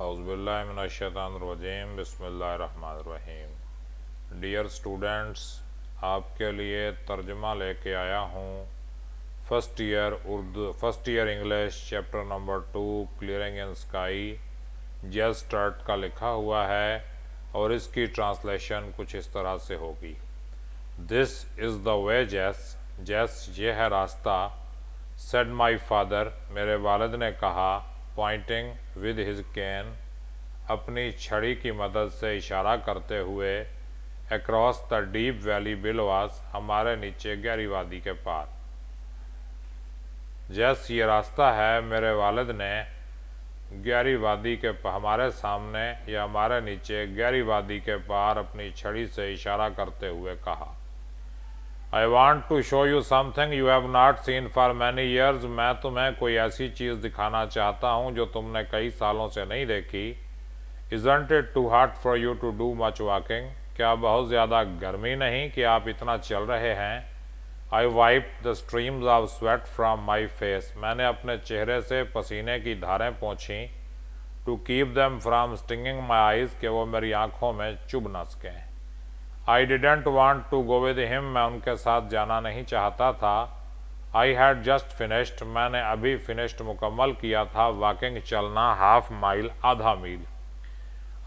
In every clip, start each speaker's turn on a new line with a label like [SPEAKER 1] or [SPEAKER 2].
[SPEAKER 1] औज़ुबिल्लाहिमिनश्शैतानिर्रजीम बिस्मिल्लाहिर्रहमानिर्रहीम। Dear students, आपके लिए तर्जुमा लेके आया हूँ first year English chapter number 2 clearing इन स्काई। जस्ट स्टार्ट का लिखा हुआ है और इसकी ट्रांसलेशन कुछ इस तरह से होगी। दिस इज़ द वे जैस, जैस ये है रास्ता। सेड माई फादर, मेरे वालिद ने कहा, पॉइंटिंग विद हिज कैन, अपनी छड़ी की मदद से इशारा करते हुए, अक्रॉस द डीप वैली बिलोवास, हमारे नीचे गहरी वादी के पार। जैस ये रास्ता है, मेरे वालिद ने गहरी वादी के हमारे सामने या हमारे नीचे गहरी वादी के पार अपनी छड़ी से इशारा करते हुए कहा। I want to show you something you have not seen for many years। मैं तुम्हें कोई ऐसी चीज़ दिखाना चाहता हूँ जो तुमने कई सालों से नहीं देखी। Isn't it too hot for you to do much walking? क्या बहुत ज़्यादा गर्मी नहीं कि आप इतना चल रहे हैं? I wiped the streams of sweat from my face। मैंने अपने चेहरे से पसीने की धारें पोंछीं। To keep them from stinging my eyes, कि वो मेरी आँखों में चुभ न सकें। I didn't want to go with him। मैं उनके साथ जाना नहीं चाहता था। I had just finished। मैंने अभी फिनिश्ड मुकम्मल किया था। वॉकिंग चलना, हाफ माइल, आधा मील।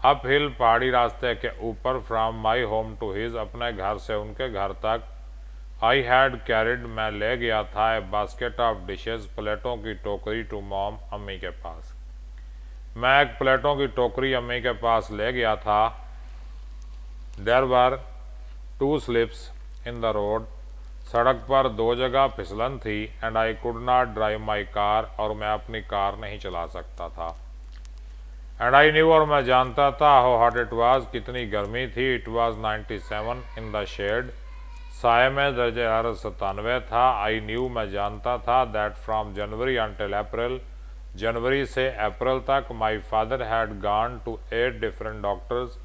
[SPEAKER 1] अप हिल, पहाड़ी रास्ते के ऊपर, from my home to his, अपने घर से उनके घर तक। I had carried, मैं ले गया था, ए बास्केट ऑफ डिशेज, प्लेटों की टोकरी, टू मॉम, अम्मी के पास। मैं एक प्लेटों की टोकरी अम्मी के पास ले गया था। There were 2 slips in the road। सड़क पर 2 जगह फिसलन थी। And I could not drive my car, और मैं अपनी कार नहीं चला सकता था। And I knew, और मैं जानता था, how hot it was, कितनी गर्मी थी। It was 97 in the shade। साए में दर्जे हरारत 97 था। I knew, मैं जानता था, that from January until April, जनवरी से अप्रैल तक, my father had gone to 8 different doctors।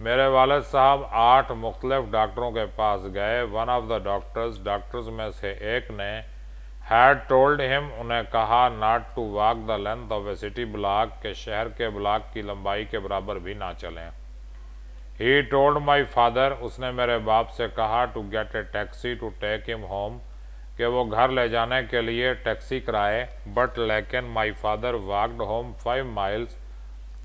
[SPEAKER 1] मेरे वालिद साहब 8 मुख्तलिफ डॉक्टरों के पास गए। वन ऑफ द डॉक्टर्स में से एक ने हैड टोल्ड हिम, उन्हें कहा, not to walk the length of a city block, के शहर के ब्लॉक की लंबाई के बराबर भी ना चलें। ही टोल्ड माई फादर, उसने मेरे बाप से कहा, to get a taxi to take him home, कि वो घर ले जाने के लिए टैक्सी कराए। बट लेकिन my father walked home 5 miles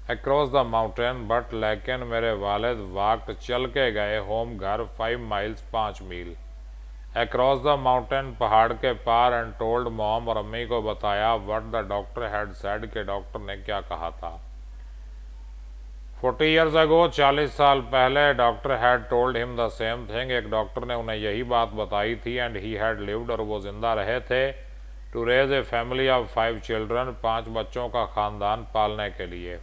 [SPEAKER 1] across the mountain, but लेकिन मेरे वालिद वाक्ड, चल के गए, होम घर, 5 miles 5 मील, अक्रॉस द माउंटेन, पहाड़ के पार। एंड टोल्ड मॉम, और अम्मी को बताया, what the doctor had said, के डॉक्टर ने क्या कहा था। 40 years ago, 40 साल पहले, doctor had told him the same thing, एक डॉक्टर ने उन्हें यही बात बताई थी। एंड ही हैड लिव्ड, और वो जिंदा रहे थे, to raise a family of 5 children, 5 बच्चों का खानदान पालने के लिए।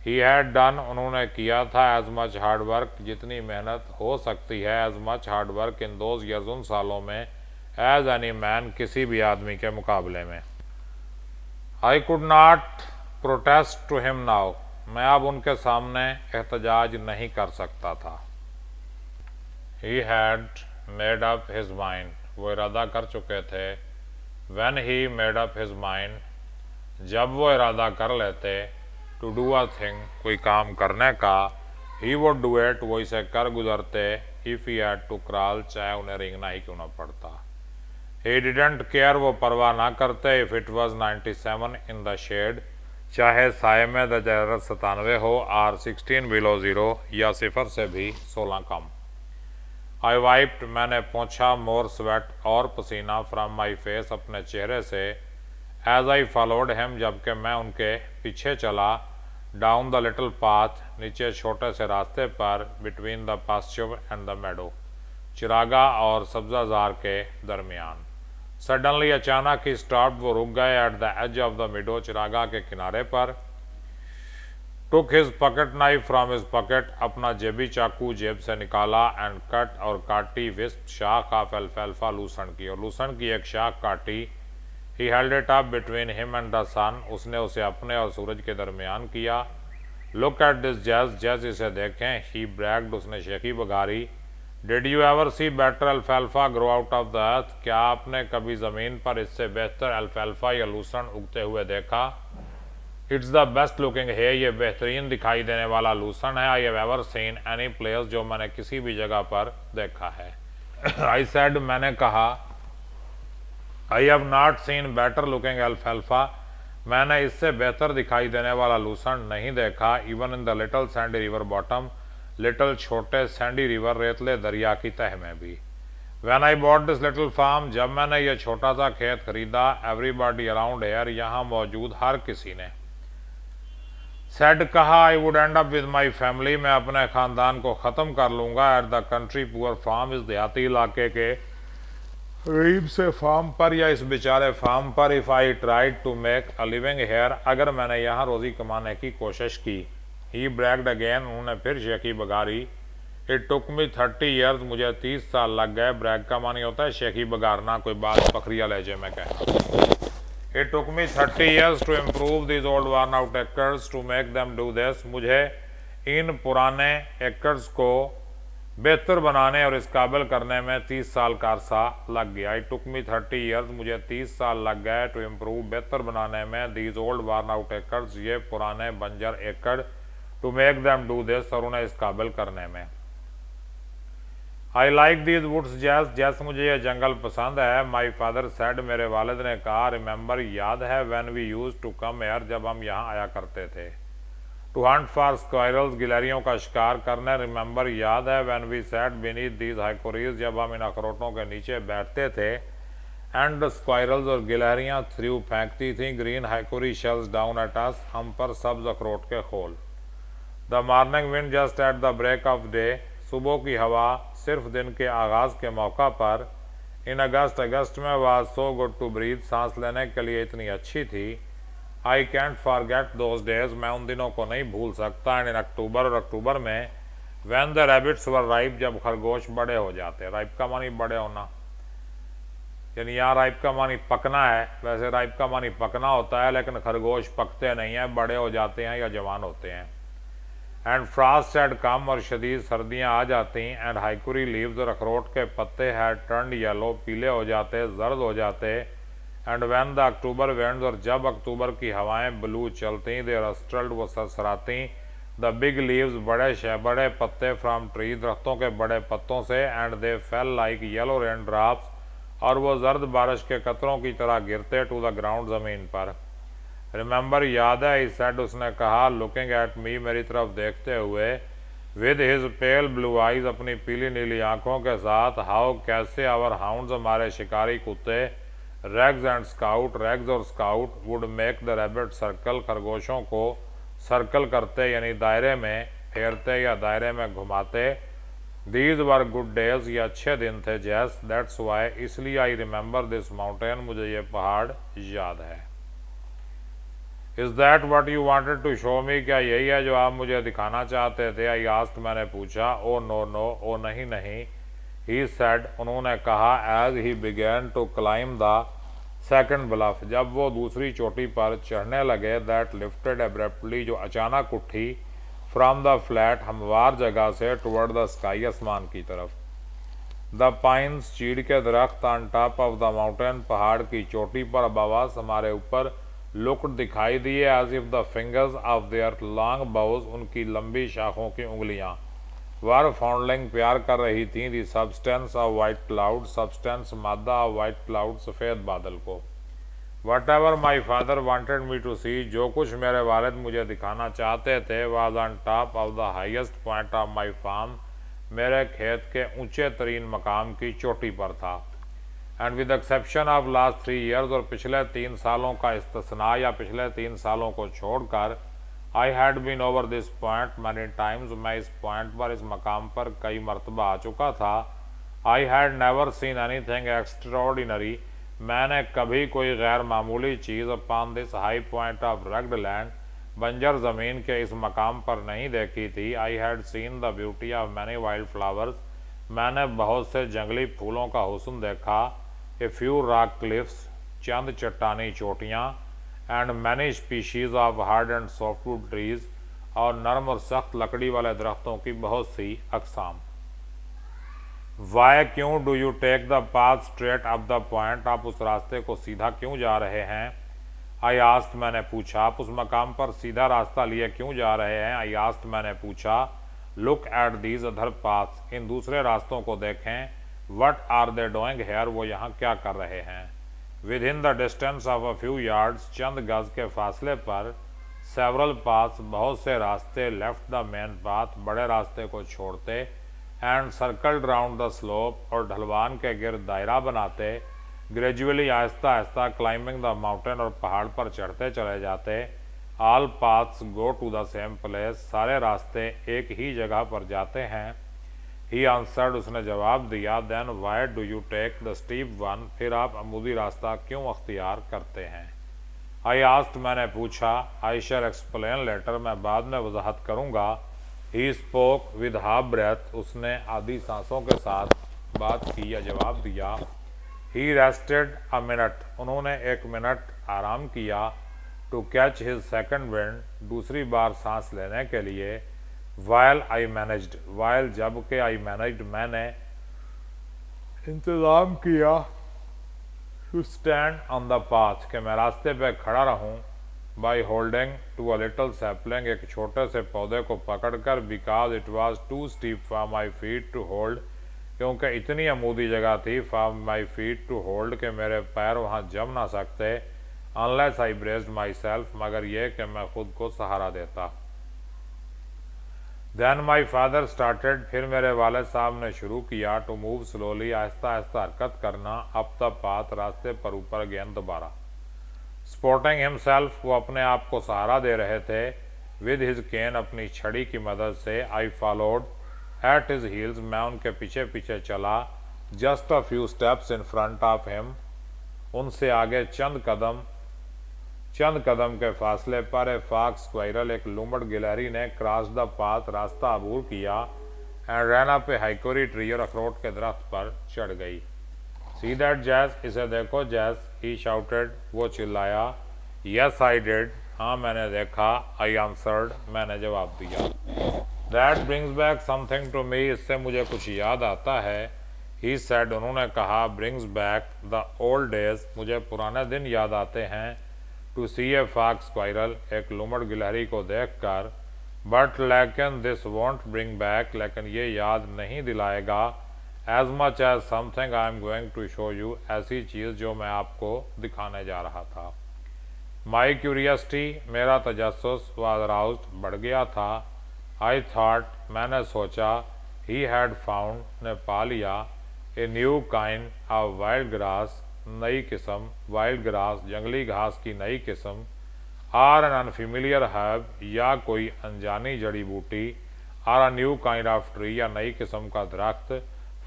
[SPEAKER 1] ही हैड डन, उन्होंने किया था, एज मच हार्ड वर्क, जितनी मेहनत हो सकती है, as much hard work in those years, उन सालों में, एज एनी मैन, किसी भी आदमी के मुकाबले में। I could not protest to him now, मैं अब उनके सामने एहतजाज नहीं कर सकता था। He had made up his mind, वो इरादा कर चुके थे। When he made up his mind, जब वो इरादा कर लेते, टू डू अ थिंग, कोई काम करने का, ही वुड डू इट, वो इसे कर गुजरते। If he had to crawl, चाहे उन्हें रेंगना ही क्यों न पड़ता। ही डिडंट केयर, वो परवाह ना करते। If it was 97 in the shade, चाहे साए में दर्जे हरारत 97 हो, और 16 below 0, या 0 से भी 16 कम। आई वाइप्ड, मैंने पोंछा, मोर स्वेट, और पसीना, फ्रॉम माई फेस, अपने चेहरे से। एज आई फॉलोड हिम, जबकि मैं उनके पीछे चला। डाउन द लिटिल पाथ, नीचे छोटे से रास्ते पर, between the pasture and the meadow, चिरागा और सब्जाजार के दरमियान। सडनली, अचानक ही, स्टॉप्ड, वो रुक गए, at the edge of the meadow, चिरागा के किनारे पर। Took his pocket knife from his pocket, अपना जेबी चाकू जेब से निकाला। एंड कट, और काटी, विस्प, शाख ऑफ अल्फाल्फा, लूसन की, और लूसन की एक शाख काटी। He held it up between him and the sun, उसने उसे अपने और सूरज के दरमियान किया। Look at this Jazz, Jazz इसे देखें। ही ब्रैग्ड, उसने शेखी बघारी। Did you ever see better अल्फाल्फा grow out of the earth, क्या आपने कभी ज़मीन पर इससे बेहतर अल्फाल्फा या लूसन उगते हुए देखा। इट्स द बेस्ट लुकिंग है, ये बेहतरीन दिखाई देने वाला लूसन है। I have ever seen any place, जो मैंने किसी भी जगह पर देखा है। आई सेड, मैंने कहा। I have not seen better looking अल्फाल्फा, मैंने इससे बेहतर दिखाई देने वाला लूसन नहीं देखा। Even in the little sandy river bottom, little छोटे सैंडी रिवर रेतले दरिया की तह में भी। When I bought this little farm, जब मैंने यह छोटा सा खेत खरीदा, everybody around here, यहाँ मौजूद हर किसी ने said, कहा, I would end up with my family, मैं अपने खानदान को ख़त्म कर लूँगा at the country poor farm, इस देहाती इलाके के गरीब से फार्म पर या इस बेचारे फार्म पर। If I tried to make a living here, अगर मैंने यहाँ रोज़ी कमाने की कोशिश की। He bragged again, उन्होंने फिर शेखी बगारी। It took me 30 years, मुझे 30 साल लग गए। ब्रैग का मानी होता है शेखी बगारना, कोई बात बकरिया लहजे में कहना। It took me 30 years to improve these old worn out acres to make them do this, मुझे इन पुराने एकर्स को बेहतर बनाने और इस काबिल करने में 30 साल का अरसा लग गया। It took me 30 years, मुझे 30 साल लग गए to improve, बेहतर बनाने में, these old worn out acres, ये पुराने बंजर एकड़, to make them do this, और उन्हें इस काबिल करने में। आई लाइक दीज वुड्स जैस, जैस मुझे यह जंगल पसंद है। माई फादर सेड, मेरे वालिद ने कहा। रिमेंबर, याद है। When we use to come here, जब हम यहाँ आया करते थे। टू हंट फॉर स्क्वायरल्स, गिलहरियों का शिकार करने। रिमेंबर, याद है। When we sat beneath these hickories, जब हम इन अखरोटों के नीचे बैठते थे। एंड स्क्वायरल्स, और गिलहरियाँ थ्रू फेंकती थीं green hickory shells down at us, हम पर सब्ज अखरोट के खोल। The morning wind just at the break of day, सुबह की हवा सिर्फ दिन के आगाज़ के मौका पर। इन अगस्त में was so good to breathe, सांस लेने के लिए इतनी अच्छी थी। I can't forget those days, मैं उन दिनों को नहीं भूल सकता। एंड इन अक्टूबर, और अक्टूबर में, when the rabbits were ripe, जब खरगोश बड़े हो जाते। राइप का मानी बड़े होना, यानी यहाँ राइप का मानी पकना है। वैसे राइप का मानी पकना होता है, लेकिन खरगोश पकते नहीं हैं, बड़े हो जाते हैं या जवान होते हैं। एंड फ्रॉस्ट हैड कम, और शदीद सर्दियाँ आ जाती। एंड हाइकुरी लीव्स, और अखरोट के पत्ते हैड टर्न्ड येलो, पीले हो जाते, जर्द हो जाते। And when the October winds, और जब अक्टूबर की हवाएं ब्लू चलती, दे रस्टल्ड, वो सरसराती। द बिग लीव्स, बड़े पत्ते फ्रॉम ट्री, दरख्तों के बड़े पत्तों से। And they fail like yellow rain drops, और वो जर्द बारिश के कतरों की तरह गिरते टू द ग्राउंड, ज़मीन पर। रिमेंबर, याद है। ही सेड, उसने कहा। लुकिंग एट मी, मेरी तरफ देखते हुए। With his pale blue eyes, अपनी पीली नीली आंखों के साथ। हाउ, कैसे। आवर हाउंड्स, हमारे शिकारी कुत्ते। रैग्स एंड स्काउट, रैग्स और scout. Would make the rabbit circle, खरगोशों को सर्कल करते, यानी दायरे में फेरते या दायरे में घुमाते। दीज वर गुड डेज, ये अच्छे दिन थे। जैस, दैट्स वाई, इसलिए। आई रिमेंबर दिस माउंटेन, मुझे ये पहाड़ याद है। Is that what you wanted to show me, क्या यही है जो आप मुझे दिखाना चाहते थे। आई आस्क्ड, मैंने पूछा। ओ नो नो, ओ नहीं नहीं। ही सेड, उन्होंने कहा। As he began to climb the second bluff, जब वो दूसरी चोटी पर चढ़ने लगे। दैट लिफ्टेड एब्रप्टली, जो अचानक उठी। फ्रॉम द फ्लैट, हमवार जगह से। टुवर्ड द स्काई, आसमान की तरफ। द पाइन्स, चीड़ के दरख्त। On top of the mountain, पहाड़ की चोटी पर। अबावास, हमारे ऊपर। लुक्ड, दिखाई दिए। As if the fingers of their long boughs, उनकी लंबी शाखों की उंगलियां। वर फाउंडलिंग, प्यार कर रही थी। The substance of white cloud, substance made of white cloud, सफ़ेद बादल को। Whatever my father wanted me to see, जो कुछ मेरे वालिद मुझे दिखाना चाहते थे। Was on top of the highest point of my farm, मेरे खेत के ऊंचे तरीन मकाम की चोटी पर था। And with exception of last 3 years, और पिछले 3 सालों का इस्तिस्ना, या पिछले 3 सालों को छोड़कर। I had been over this point many times, मैं इस पॉइंट पर, इस मकाम पर कई मरतबा आ चुका था। I had never seen anything extraordinary, मैंने कभी कोई गैर मामूली चीज़। Upon this high point of rugged land, बंजर ज़मीन के इस मकाम पर नहीं देखी थी। I had seen the beauty of many wild flowers, मैंने बहुत से जंगली फूलों का हुस्न देखा। ए फ्यू रॉक क्लिफ्स, चंद चट्टानी चोटियाँ। And many species of hard and softwood trees, और नरम और सख्त लकड़ी वाले दरख्तों की बहुत सी अकसाम। वाई, क्यों। Do you take the path straight up the point, आप उस रास्ते को सीधा क्यों जा रहे हैं। आई आस्क्ड, मैंने पूछा, आप उस मकाम पर सीधा रास्ता लिए क्यों जा रहे हैं? आई आस्क्ड, मैंने पूछा, look at these other paths, इन दूसरे रास्तों को देखें। What are they doing here, वो यहाँ क्या कर रहे हैं? Within the distance of a few yards, चंद गज के फासले पर, सेवरल पाथ्स, बहुत से रास्ते, लेफ्ट द मेन पाथ, बड़े रास्ते को छोड़ते, and circled round the slope, और ढलवान के गिर्द दायरा बनाते, gradually, Aahista Aahista, climbing the mountain, और पहाड़ पर चढ़ते चले जाते। All paths go to the same place, सारे रास्ते एक ही जगह पर जाते हैं। ही आंसर्ड, उसने जवाब दिया, then why do you take the steep one, फिर आप अमूदी रास्ता क्यों अख्तियार करते हैं? आई आस्क्ड, मैंने पूछा, आई शैल एक्सप्लेन लेटर, मैं बाद में वजाहत करूँगा। He spoke with half breath, उसने आधी सांसों के साथ बात की या जवाब दिया। ही रेस्टेड अ मिनट, उन्होंने 1 मिनट आराम किया। To catch his second wind, दूसरी बार सांस लेने के लिए। वाइल आई मैनेज्ड, वाइल जबकि, आई मैनेज्ड, मैंने इंतज़ाम किया। To stand on the path, कि मैं रास्ते पे खड़ा रहूं। By holding to a little sapling, एक छोटे से पौधे को पकड़कर। Because it was too steep for my feet to hold, क्योंकि इतनी अमूदी जगह थी for my feet to hold, के मेरे पैर वहाँ जम ना सकते। Unless I braced myself, मगर यह कि मैं खुद को सहारा देता। देन माई फादर स्टार्टेड, फिर मेरे वालिद साहब ने शुरू किया। To move slowly, Aahista Aahista हरकत करना। अप द पाथ, रास्ते पर ऊपर गेंद दोबारा। स्पोर्टिंग हिमसेल्फ, वो अपने आप को सहारा दे रहे थे। विद हिज केन, अपनी छड़ी की मदद से। I followed at his heels, मैं उनके पीछे पीछे चला। Just a few steps in front of him, उनसे आगे चंद कदम के फासले पर। ए फॉक्स स्क्वायरल, एक लूमड़ गिलहरी ने। क्रॉस द पाथ, रास्ता अबूर किया। And ran up a hickory tree, और अखरोट के दरख्त पर चढ़ गई। सी दैट जैस, इसे देखो जैस। ही शाउटेड, वो चिल्लाया। यस आई डिड, हाँ मैंने देखा। आई आंसर्ड, मैंने जवाब दिया। That brings back something to me, इससे मुझे कुछ याद आता है। ही सेड, उन्होंने कहा। Brings back the old days, मुझे पुराने दिन याद आते हैं। To see a fox squirrel, एक लूमड़ गिलहरी को देखकर। बट लेकिन दिस वॉन्ट ब्रिंग बैक, लेकिन ये याद नहीं दिलाएगा। As much as something I am going to show you, ऐसी चीज़ जो मैं आपको दिखाने जा रहा था। माई क्यूरियसिटी, मेरा तजस्सुस, वाज अराउज्ड, बढ़ गया था। आई थॉट, मैंने सोचा। ही हैड फाउंड, ने पा लिया। A new kind of wild grass, नई किस्म। वाइल्ड ग्रास, जंगली घास की नई किस्म। आर एन अनफेमिलियर हर्ब, या कोई अनजानी जड़ी बूटी। Are a new kind of tree, या नई किस्म का दरख्त।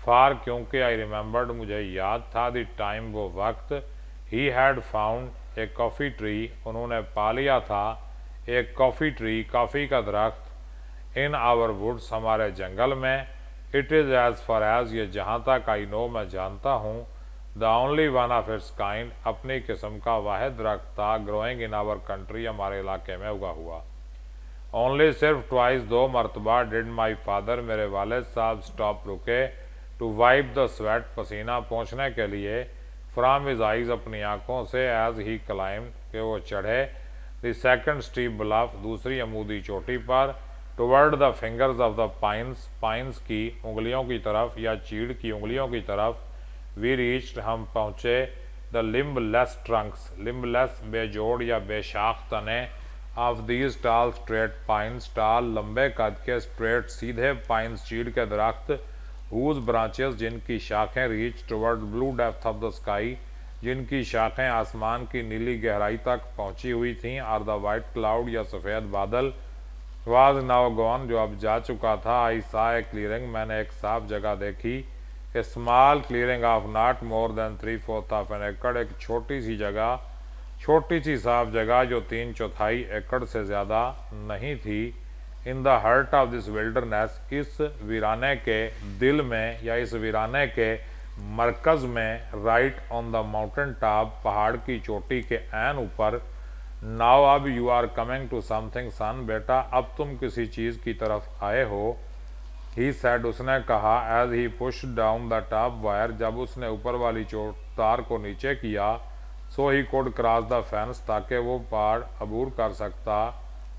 [SPEAKER 1] फार, क्योंकि। आई रिमेंबर्ड, मुझे याद था। द टाइम, वो वक्त। He had found a coffee tree, उन्होंने पा लिया था। एक कॉफ़ी ट्री, कॉफ़ी का दरख्त। इन आवर वुड्स, हमारे जंगल में। It is as far as, ये जहाँ तक आई नो, मैं जानता हूँ। The only one of its kind, अपनी किस्म का वाहिद दरख्त था। ग्रोइंग इन आवर कंट्री, हमारे इलाके में उगा हुआ। ओनली, सिर्फ ट्वाइस, 2 मरतबा। डिड माई फादर, मेरे वालिद साहब स्टॉप, रुके। टू वाइप द स्वेट, पसीना पोंछने के लिए। फ्राम हिज आइज, अपनी आंखों से। एज ही क्लाइम, के वो चढ़े। द सेकंड स्टीप ब्लफ, दूसरी अमूदी चोटी पर। Toward the fingers of the pines, pines की उंगलियों की तरफ, या चीड़ की उंगलियों की तरफ। वी रीच्ड, हम पहुँचे। द लिम्बलेस ट्रंक्स, लिम्बलेस, बेजोड़ या बेशाख तने। ऑफ दीज टाल स्ट्रेट पाइन्स, टाल, लंबे कद के। स्ट्रेट, सीधे पाइन्स, चीड़ के दरख्त। हुज ब्रांचेस, जिनकी शाखें। Reach toward blue depth of the sky, जिनकी शाखें आसमान की नीली गहराई तक पहुंची हुई थीं। आर द वाइट क्लाउड, या सफ़ेद बादल। वाज नाउ गॉन, जो अब जा चुका था। आई सा ए क्लियरिंग, मैंने एक साफ जगह देखी। A small clearing of not more than 3/4 of an acre, एक छोटी सी जगह, छोटी सी साफ जगह जो 3/4 एकड़ से ज़्यादा नहीं थी। In the heart of this wilderness, इस वीराने के दिल में, या इस वीराने के मरकज़ में। Right on the mountain top, पहाड़ की चोटी के ऐन ऊपर। नाउ, अब। You are coming to something son, बेटा अब तुम किसी चीज़ की तरफ आए हो। ही सेड, उसने कहा। As he push down the top wire, जब उसने ऊपर वाली तार को नीचे किया। So he could cross the fence, ताकि वो पहाड़ अबूर कर सकता।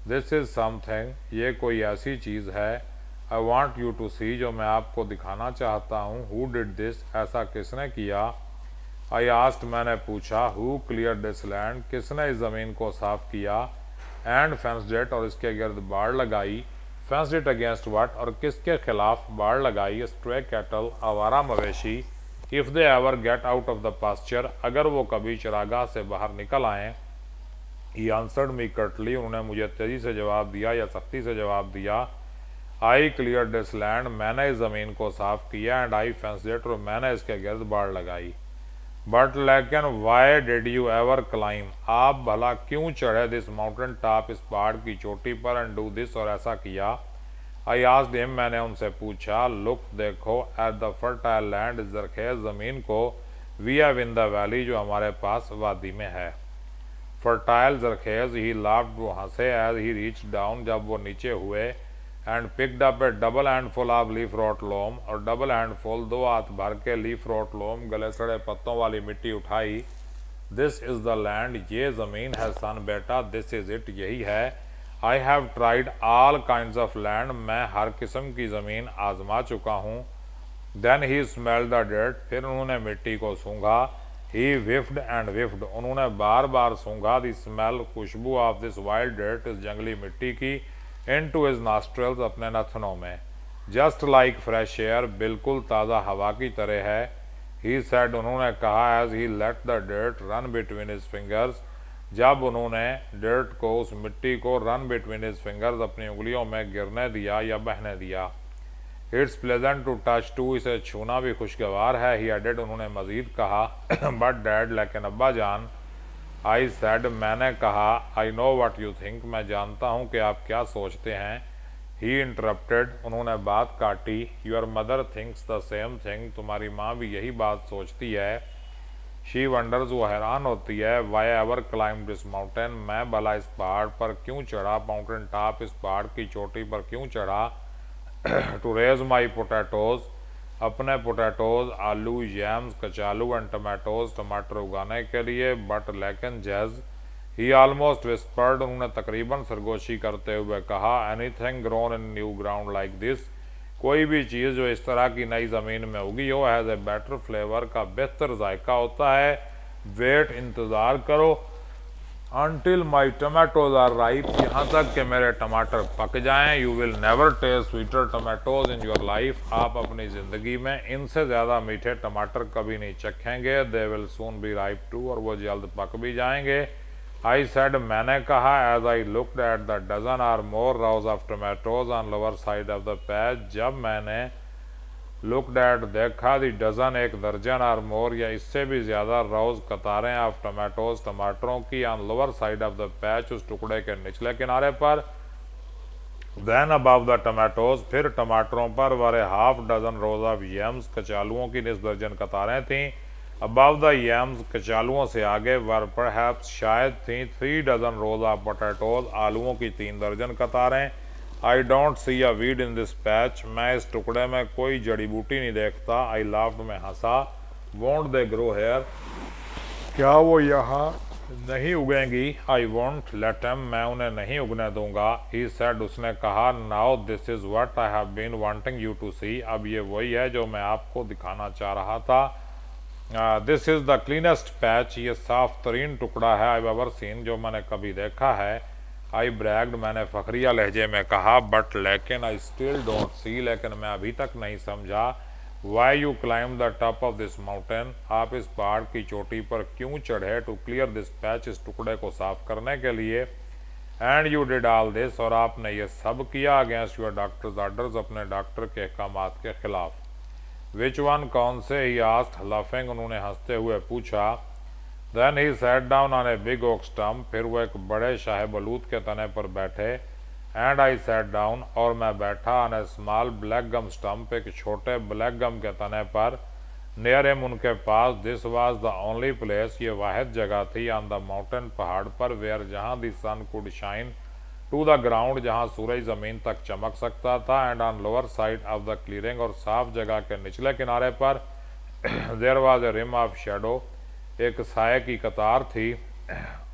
[SPEAKER 1] दिस इज़ समथिंग, ये कोई ऐसी चीज़ है। I want you to see, जो मैं आपको दिखाना चाहता हूँ। हु डिड दिस, ऐसा किसने किया। आई आस्ट, मैंने पूछा। हु क्लियर दिस लैंड, किसने इस ज़मीन को साफ किया। एंड फेंस्ड इट, और इसके गिर्द बाड़ लगाई। फेंस्ड इट अगेंस्ट व्हाट, और किसके खिलाफ बाड़ लगाई। स्ट्रे कैटल, आवारा मवेशी। If they ever get out of the pasture, अगर वो कभी चरागाह से बाहर निकल आएँ। ही आंसर्ड मी कर्टली, उन्होंने मुझे तेज़ी से जवाब दिया या सख्ती से जवाब दिया। आई क्लियर दिस लैंड, मैंने इस ज़मीन को साफ किया। एंड आई फेंस्ड इट, और मैंने इसके गिर्द बाड़ लगाई। बट लेकिन why did you ever climb, आप भला क्यों चढ़े दिस माउंटेन टॉप, इस पहाड़ की चोटी पर। एंड डू दिस, और ऐसा किया। आई आस्क्ड हिम, मैंने उनसे पूछा। लुक, देखो। एट द फर्टाइल लैंड, इस जरखेज ज़मीन को। We have in the valley, जो हमारे पास वादी में है। फर्टाइल जरखेज। ही लाफ्ड, वो हंसे। एज ही रीच डाउन, जब वो नीचे हुए। And picked up a double handful of leaf rot loam, और डबल हैंडफुल, 2 हाथ भर के लीफ रोट लोम, गले सड़े पत्तों वाली मिट्टी उठाई। दिस इज़ द लैंड, ये ज़मीन है सन बेटा। दिस इज़ इट, यही है। I have tried all kinds of land, मैं हर किस्म की ज़मीन आजमा चुका हूँ। Then he smelled the dirt, फिर उन्होंने मिट्टी को सूंघा। ही विफ्ड एंड विफ्ड, उन्होंने बार बार सूंघा। द स्मेल, खुशबू ऑफ दिस वाइल्ड डर्ट, इस जंगली मिट्टी की। इनटू हिज नॉस्ट्रल्स, अपने नथनों में। जस्ट लाइक फ्रेश एयर, बिल्कुल ताज़ा हवा की तरह है। ही सेड, उन्होंने कहा। As he let the dirt run between his fingers, जब उन्होंने डर्ट को, उस मिट्टी को, रन बिटवीन हिज फिंगर्स, अपनी उंगलियों में गिरने दिया या बहने दिया। It's pleasant to touch too, इसे छूना भी खुशगवार है। ही एडेड, उन्होंने मजीद कहा। बट डैड, लेकिन अब्बा जान। आई सेड, मैंने कहा। I know what you think, मैं जानता हूँ कि आप क्या सोचते हैं। ही इंटरप्टेड, उन्होंने बात काटी। Your mother thinks the same thing, तुम्हारी माँ भी यही बात सोचती है। शी वंडर्स, वो हैरान होती है। Why ever climb this mountain, मैं भला इस पहाड़ पर क्यों चढ़ा। माउंटेन टॉप, इस पहाड़ की चोटी पर क्यों चढ़ा। टू रेज माई पोटैटोज, अपने पोटैटोज, आलू, यैम्स, कचालू एंड टमाटोज, टमाटर उगाने के लिए। बट लेकिन जैज, ही ऑलमोस्ट विस्पर्ड, उन्होंने तकरीबन सरगोशी करते हुए कहा। Anything grown in new ground like this, कोई भी चीज़ जो इस तरह की नई ज़मीन में उगी हो, हैज़ ए बेटर फ्लेवर, का बेहतर जायका होता है। वेट, इंतज़ार करो। Until my tomatoes are ripe, यहाँ तक कि मेरे टमाटर पक जाएं। You will never taste sweeter tomatoes in your life, आप अपनी ज़िंदगी में इनसे ज़्यादा मीठे टमाटर कभी नहीं चखेंगे। They will soon be ripe too, और वो जल्द पक भी जाएंगे। आई सेड, मैंने कहा। As I looked at the dozen or more rows of tomatoes on lower side of the patch, जब मैंने लुक्ड एट, देखा। द डजन, एक दर्जन, आर मोर, या इससे भी ज़्यादा, रोज, कतारें, ऑफ टमाटोज, टमाटरों की, on lower side of the patch, उस टुकड़े के निचले किनारे पर। देन अबव द टमाटोज, फिर टमाटरों पर, were half dozen rows of yams, कचालुओं की निस दर्जन कतारें थीं। अबव द यम्स, कचालुओं से आगे, वर परहैप्स, शायद थीं, 3 डजन रोज ऑफ पोटैटोज, आलुओं की 3 दर्जन कतारें। I don't see a weed in this patch, मैं इस टुकड़े में कोई जड़ी बूटी नहीं देखता। आई लाफ्ड, मैं हंसा। वोंट दे ग्रो हेयर, क्या वो यहाँ नहीं उगेंगी। आई वोंट लेट देम, मैं उन्हें नहीं उगने दूंगा। ही सेड, उसने कहा। Now this is what I have been wanting you to see, अब ये वही है जो मैं आपको दिखाना चाह रहा था। This is the cleanest patch, ये साफ तरीन टुकड़ा है। आई एवर सीन, जो मैंने कभी देखा है। आई ब्रैग्ड, मैंने फखरिया लहजे में कहा। बट लेकिन, आई स्टिल डोंट सी, लेकिन मैं अभी तक नहीं समझा। Why you climb the top of this mountain, आप इस पहाड़ की चोटी पर क्यों चढ़े। टू क्लियर दिस पैच, इस टुकड़े को साफ करने के लिए। And you did all this, और आपने ये सब किया। अगेंस्ट योर डॉक्टर्स ऑर्डर्स, अपने डॉक्टर के अहकामात के खिलाफ। विच वन, कौन से। ही आस्क्ड, लाफिंग, उन्होंने हंसते हुए पूछा। Then he sat down on a big oak stump, फिर वो एक बड़े शाह बलूत के तने पर बैठे। एंड आई सैट डाउन, और मैं बैठा। On a small black gum stump, एक छोटे ब्लैक गम के तने पर। नियर हिम, उनके पास। This was the only place, ये वाहिद जगह थी। ऑन द माउंटेन, पहाड़ पर। वेयर, जहाँ the sun could shine to the ground, जहाँ सूरज ज़मीन तक चमक सकता था। And on lower side of the clearing, और साफ जगह के निचले किनारे पर। There was a rim of shadow, एक साय की कतार थी।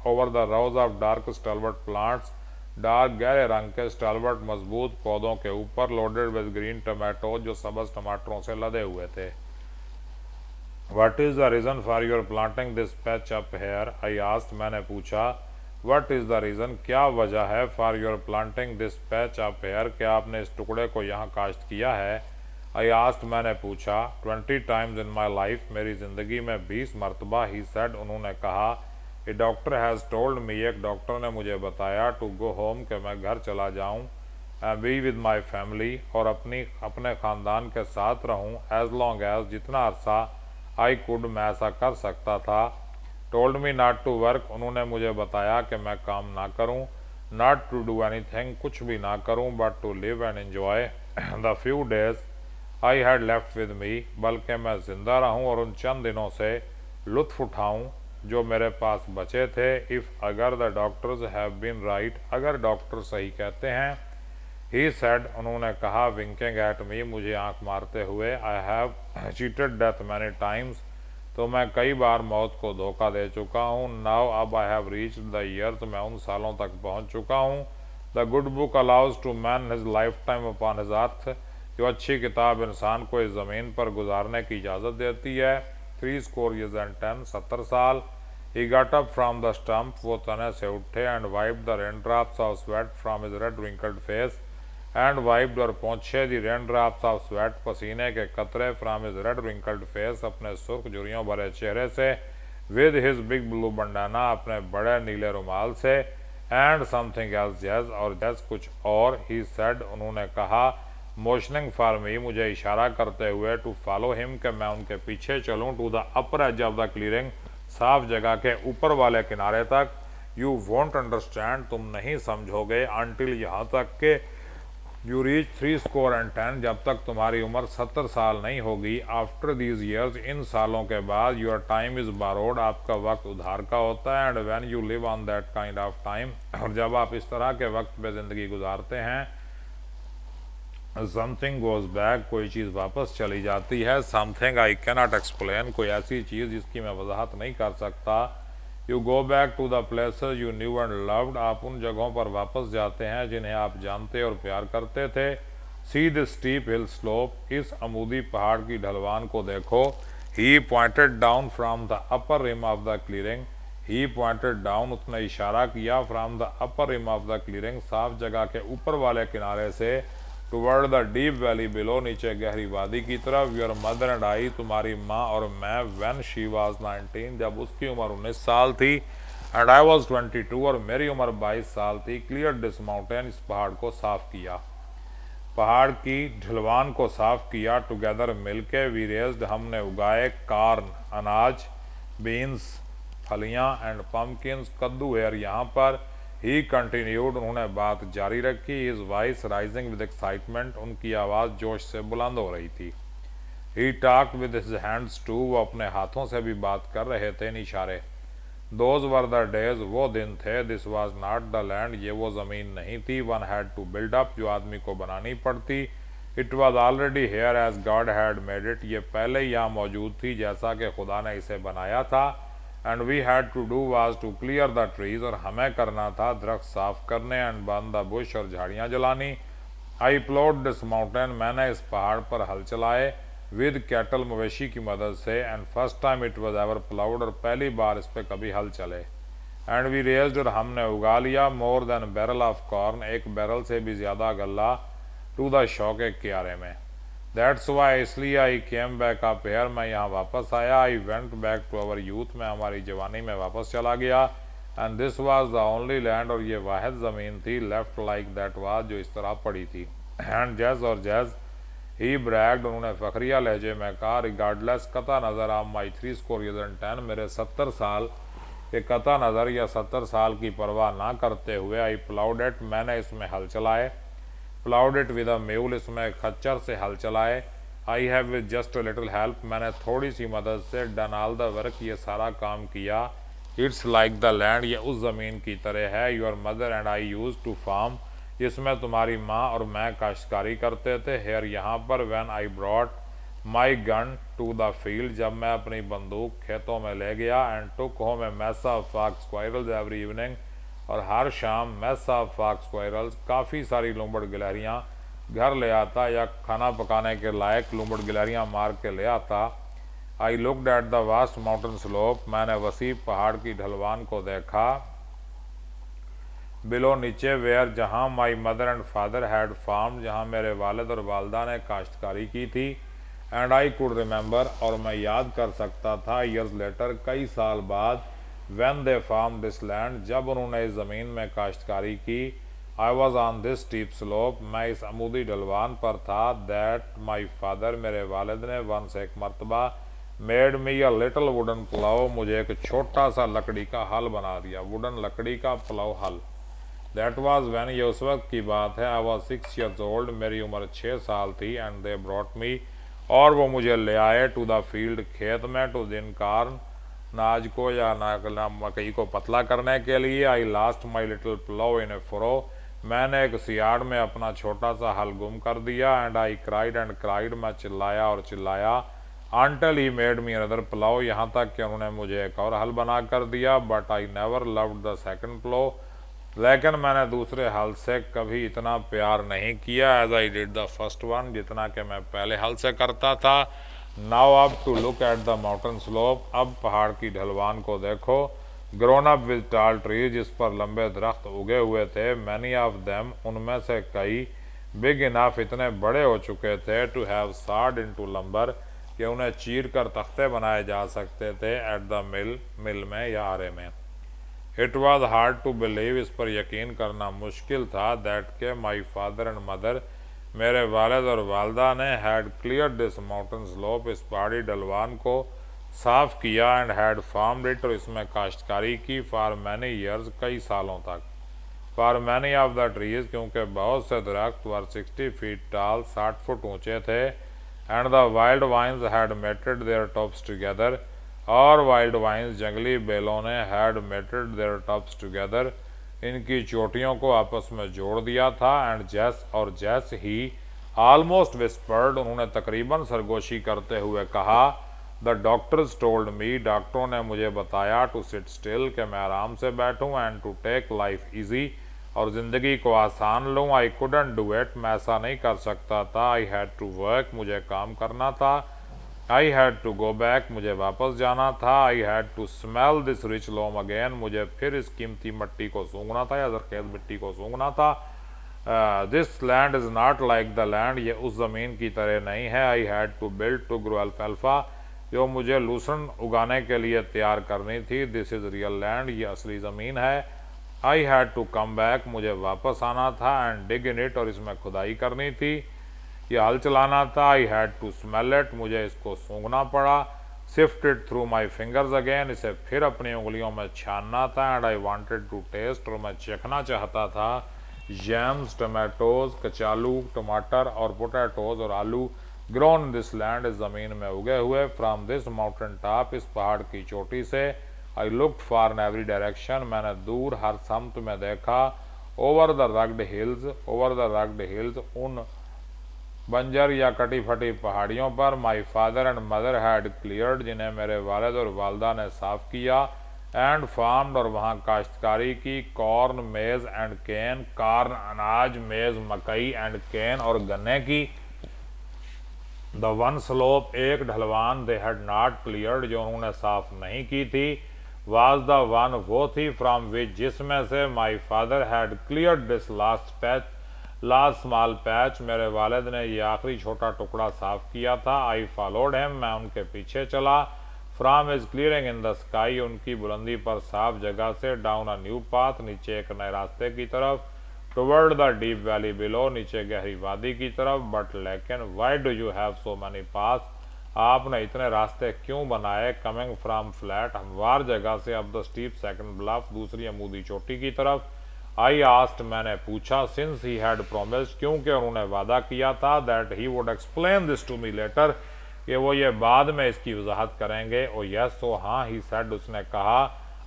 [SPEAKER 1] Over the rows of dark stalwart plants, dark गहरे रंग के स्टालवर्ट मजबूत पौधों के ऊपर, लोडेड विद ग्रीन टमाटो, जो सबज टमाटरों से लदे हुए थे। What is the reason for your planting this patch up here? I asked, मैंने पूछा। What is the reason, क्या वजह है, for your planting this patch up here, क्या आपने इस टुकड़े को यहाँ काश्त किया है? I asked, मैंने पूछा। 20 times in my life, मेरी ज़िंदगी में 20 मरतबा, he said, उन्होंने कहा। A doctor has told me, एक डॉक्टर ने मुझे बताया, to go home, कि मैं घर चला जाऊँ, and be with my family, और अपने ख़ानदान के साथ रहूँ, as long as, जितना अरसा I could, मैं ऐसा कर सकता था। Told me not to work, उन्होंने मुझे बताया कि मैं काम ना करूं। Not to do anything, कुछ भी ना करूं, but to live and enjoy the few days I had left with me, बल्कि मैं जिंदा रहूं और उन चंद दिनों से लुत्फ उठाऊं जो मेरे पास बचे थे। If, अगर the doctors have been right, अगर डॉक्टर सही कहते हैं। He said, उन्होंने कहा, winking at me, मुझे आंख मारते हुए, I have cheated death many times, तो मैं कई बार मौत को धोखा दे चुका हूँ। Now, अब I have reached the years, मैं उन सालों तक पहुँच चुका हूँ। The good book allows to man his lifetime upon his earth, जो अच्छी किताब इंसान को इस ज़मीन पर गुजारने की इजाज़त देती है। 70 years and 10, 70 साल। He got up from the stump, वो तने से उठे, and wiped the raindrops of sweat from his red wrinkled face, and wiped, और पोंछे, दी रेनड्रॉप्स ऑफ स्वेट, पसीने के कतरे, from his red wrinkled face, अपने सुर्ख झुर्रियों भरे चेहरे से, with his big blue bandana, अपने बड़े नीले रुमाल से, एंड समथिंग एल्स, जैज, और जैज कुछ और। ही सेड, उन्होंने कहा, मोशनिंग फॉर मी, मुझे इशारा करते हुए, टू फॉलो हिम, कि मैं उनके पीछे चलूँ, to the upper edge of the clearing, साफ जगह के ऊपर वाले किनारे तक। यू वोंट अंडरस्टैंड, तुम नहीं समझोगे, अनटिल, यहाँ तक के, यू रीच 70 and 10, जब तक तुम्हारी उम्र 70 साल नहीं होगी। आफ्टर दीज ईयर्स, इन सालों के बाद, योर टाइम इज़ बारोड, आपका वक्त उधार का होता है। And when you live on that kind of time, और जब आप इस तरह के वक्त पे ज़िंदगी गुजारते हैं, समथिंग गोज बैक, कोई चीज़ वापस चली जाती है। समथिंग आई कैनॉट एक्सप्लेन, कोई ऐसी चीज़ जिसकी मैं वजाहत नहीं कर सकता। You go back to the places you knew and loved, आप उन जगहों पर वापस जाते हैं जिन्हें आप जानते और प्यार करते थे। See the steep hill slope, इस अमूदी पहाड़ की ढलवान को देखो। He pointed down from the upper rim of the clearing, he pointed down, उसने इशारा किया, from the upper rim of the clearing, साफ जगह के ऊपर वाले किनारे से, toward the deep valley below, नीचे गहरी वादी की तरफ। योर मदर एंड आई, तुम्हारी माँ और मैं, व्हेन शी वाज 19, जब उसकी उम्र 19 साल थी, एंड आई वाज 22, और मेरी उम्र 22 साल थी। क्लियर दिस माउंटेन, इस पहाड़ को साफ किया, पहाड़ की ढलवान को साफ किया। टुगेदर, मिलके, वी रेज्ड, हमने उगाए, कार्न, अनाज, बीन्स, फलियाँ, एंड पम्पकिन्स, कद्दू, हेयर, यहाँ पर। ही कंटिन्यूड, उन्होंने बात जारी रखी। His voice rising with excitement, उनकी आवाज़ जोश से बुलंद हो रही थी। He talked with his hands too, वो अपने हाथों से भी बात कर रहे थे, इशारे। दोज वर द डेज, वो दिन थे। This was not the land, ये वो ज़मीन नहीं थी। One had to build up, जो आदमी को बनानी पड़ती। It was already here as god had made it, ये पहले ही यहाँ मौजूद थी जैसा कि खुदा ने इसे बनाया था। And we had to do was to clear the trees, और हमें करना था दरख्त साफ करने, एंड बर्न द बुश, और झाड़ियाँ जलानी। आई प्लॉड दिस माउंटेन, मैंने इस पहाड़ पर हल चलाए, विद कैटल, मवेशी की मदद से। And first time it was ever ploughed, और पहली बार इस पर कभी हल चले। एंड वी रेज्ड, और हमने उगा लिया, more than barrel of corn, एक बैरल से भी ज़्यादा गल्ला, टू द शॉक, एक क्यारे में। दैट्स वाई, इसलिए I came back up here, मैं यहाँ वापस आया। I went back to our youth, मैं हमारी जवानी में वापस चला गया। And this was the only land, और ये वाहिद ज़मीन थी, लेफ्ट लाइक दैट वाज, जो इस तरह पड़ी थी। एंड जैज, और जैज, ही ब्रैग्ड, उन्होंने फखरिया लहजे में कहा, रिगार्डलेस, कता नज़र ऑफ माई 70 years and 10, मेरे 70 साल के कता नज़र या 70 साल की परवाह ना करते हुए। आई प्लाउड इट, मैंने इसमें हल चलाए। Ploughed it with a mule, इसमें खच्चर से हल चलाए। I have with just a little help, मैंने थोड़ी सी मदद से, डन ऑल द वर्क, ये सारा काम किया। इट्स लाइक द लैंड, ये उस ज़मीन की तरह है। Your mother and I use to farm, इसमें तुम्हारी माँ और मैं काश्तकारी करते थे। हेयर, यहाँ पर। When I brought my gun, to the field, जब मैं अपनी बंदूक खेतों में ले गया, and took home a mess of fox squirrels every evening, और हर शाम मैस ऑफ फॉक्स स्क्वायरल्स काफ़ी सारी लूमड़ गिलहरियाँ घर ले आता या खाना पकाने के लायक लूमड़ गिलहरियाँ मार के ले आता। आई looked at the vast mountain slope, मैंने वसी पहाड़ की ढलवान को देखा। बिलो नीचे, वेयर जहाँ my mother and father had farm, जहाँ मेरे वालिद और वालदा ने काश्तकारी की थी। एंड आई कुड रिमेंबर, और मैं याद कर सकता था, ईयर्स लेटर कई साल बाद, when they farm this land, जब उन्होंने इस ज़मीन में काश्तकारी की। I was on this steep slope, मैं इस अमूदी ढलवान पर था। दैट माई फादर, मेरे वालिद ने वंस एक मरतबा, made me a little wooden plough, मुझे एक छोटा सा लकड़ी का हल बना दिया। वुडन लकड़ी का प्लाव हल। दैट वाज व्हेन, ये उस वक्त की बात है, आई वाज 6 years old, मेरी उम्र 6 साल थी। एंड दे ब्रॉट मी, और वो मुझे ले आए, टू द फील्ड, खेत में, टू दिन कार्न, नाज को या मकई को पतला करने के लिए। आई लास्ट माई लिटिल प्लाव इन ए फुरो, मैंने एक सियाड़ में अपना छोटा सा हल गुम कर दिया। And I cried and cried, मैं चिल्लाया और चिल्लाया। Until he made me another plough, यहाँ तक कि उन्होंने मुझे एक और हल बना कर दिया। But I never loved the second plough, लेकिन मैंने दूसरे हल से कभी इतना प्यार नहीं किया, as I did the first one, जितना कि मैं पहले हल से करता था। नाउ अब to look at the mountain slope, अब पहाड़ की ढलवान को देखो। Grown up with tall trees, जिस पर लंबे दरख्त उगे हुए थे। मैनी ऑफ देम, उनमें से कई, बिग इनफ, इतने बड़े हो चुके थे, टू हैव सार्ड इनटू लंबर, कि उन्हें चीर कर तख्ते बनाए जा सकते थे। एट द मिल में या आरे में। It was hard to believe, इस पर यकीन करना मुश्किल था, दैट के माई फादर एंड मदर, मेरे वालिद और वालदा ने, had clear this mountain slope, इस पहाड़ी ढलवान को साफ़ किया। एंड हैड फार्म्ड इट, और इसमें काश्तकारी की। फॉर मैनी ईयर्स, कई सालों तक। For many of the trees, क्योंकि बहुत से दरख्त वर 60 feet टाल, 60 फुट ऊँचे थे। And the wild vines had matted their tops together, और वाइल्ड वाइन्स, जंगली बेलों ने, had matted their tops together, इनकी चोटियों को आपस में जोड़ दिया था। एंड जैस ही ऑलमोस्ट विस्पर्ड, उन्होंने तकरीबन सरगोशी करते हुए कहा। द डॉक्टर्स टोल्ड मी, डॉक्टरों ने मुझे बताया, टू सिट स्टिल, कि मैं आराम से बैठूं। And to take life easy, और ज़िंदगी को आसान लूँ। आई कुडंट डू इट, मैं ऐसा नहीं कर सकता था। आई हैड टू वर्क, मुझे काम करना था। I had to go back, मुझे वापस जाना था। I had to smell this rich loam again, मुझे फिर इस कीमती मिट्टी को सूंघना था या जरखेज मिट्टी को सूंघना था। This land is not like the land, ये उस ज़मीन की तरह नहीं है। I had to build to grow अल्फाल्फा, जो मुझे लूसन उगाने के लिए तैयार करनी थी। दिस इज़ रियल लैंड, ये असली ज़मीन है। I had to come back, मुझे वापस आना था। एंड डिग इन इट, और इसमें खुदाई करनी थी, यह हल चलाना था। I had to smell it, मुझे इसको सूंघना पड़ा। Sift it through my fingers again, इसे फिर अपनी उंगलियों में छानना था। And I wanted to taste, और मैं चखना चाहता था, जैम्स, टमाटोज, कचालू, टमाटर, और पोटैटोज और आलू, ग्रोन दिस लैंड, इस ज़मीन में उगे हुए। फ्राम दिस माउंटेन टॉप, इस पहाड़ की चोटी से। I looked for in every direction, मैंने दूर हर समत में देखा। ओवर द रग्ड हिल्स, उन बंजर या कटी फटी पहाड़ियों पर। My father and mother had cleared, जिन्हें मेरे वालिद और वालदा ने साफ़ किया। एंड फार्म्ड, और वहाँ काश्तकारी की। कॉर्न, मेज़ एंड केन, कॉर्न अनाज, मेज़ मकई, एंड केन और गन्ने की। द वन स्लोप, एक ढलवान, दे हैड नॉट क्लियर्ड, जो उन्होंने साफ नहीं की थी। वाज द वन, वो थी, फ्राम विच, जिसमें से, my father had cleared this last small patch, मेरे वालिद ने ये आखिरी छोटा टुकड़ा साफ किया था। आई फॉलोड हिम, मैं उनके पीछे चला। From is clearing in the sky, उनकी बुलंदी पर साफ जगह से। डाउन अ न्यू पाथ, नीचे एक नए रास्ते की तरफ। Toward the deep valley below, नीचे गहरी वादी की तरफ। बट लेकिन, Y do you have so many paths, आपने इतने रास्ते क्यों बनाए। कमिंग फ्राम फ्लैट, हमवार जगह से। अब द स्टीप सेकंड ब्लफ, दूसरी अमूदी चोटी की तरफ। आई आस्ट, मैंने पूछा। सिंस ही हैड प्रोमिस्ड, क्योंकि उन्होंने वादा किया था। That he would explain this to me later, कि वो ये बाद में इसकी वजाहत करेंगे। ओ यस, सो हाँ, ही सेड, उसने कहा।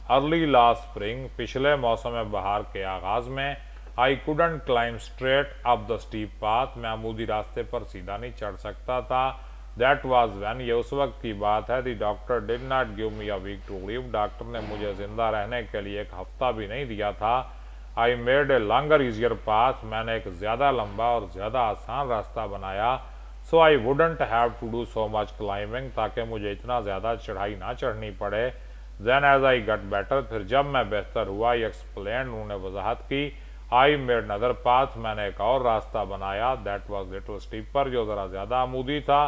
[SPEAKER 1] अर्ली लास्ट स्प्रिंग, पिछले मौसम बहार के आगाज में। I couldn't climb straight up the steep path, मैं अमूदी रास्ते पर सीधा नहीं चढ़ सकता था। दैट वॉज वैन, ये उस वक्त की बात है, the doctor did not give me a week to live, doctor ने मुझे जिंदा रहने के लिए एक हफ्ता भी नहीं दिया था। I made a longer easier path, मैंने एक ज़्यादा लंबा और ज़्यादा आसान रास्ता बनाया। So I wouldn't have to do so much climbing, ताकि मुझे इतना ज़्यादा चढ़ाई ना चढ़नी पड़े। Then as I got better, फिर जब मैं बेहतर हुआ, आई एक्सप्लेन, उन्होंने वजाहत की। आई मेड नदर पाथ, मैंने एक और रास्ता बनाया। दैट वॉज लिटिल स्टीपर, जो ज़रा ज़्यादा आमूदी था।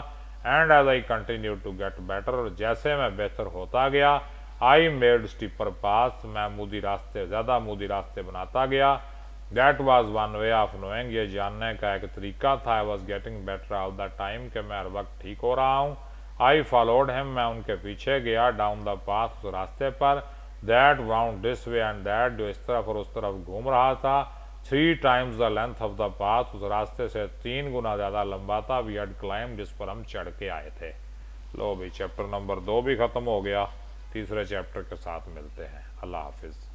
[SPEAKER 1] And as I continue to get better, जैसे मैं बेहतर होता गया, आई मेड स्टीपर पाथ, मैं आमूदी रास्ते, ज़्यादा आमूदी रास्ते बनाता गया। That was one way of knowing, ये जानने का एक तरीका था। I was getting better all the time, कि मैं हर वक्त ठीक हो रहा हूँ। आई फॉलोड हिम, मैं उनके पीछे गया। डाउन द पाथ, उस रास्ते पर। That wound this way and that, जो इस तरफ और उस तरफ घूम रहा था। 3 times the length of the path, उस रास्ते से 3 गुना ज़्यादा लंबा था। वी हैड क्लाइम, जिस पर हम चढ़ के आए थे। लो भाई, चैप्टर नंबर 2 भी ख़त्म हो गया। तीसरे चैप्टर के साथ मिलते हैं। अल्लाह हाफिज़।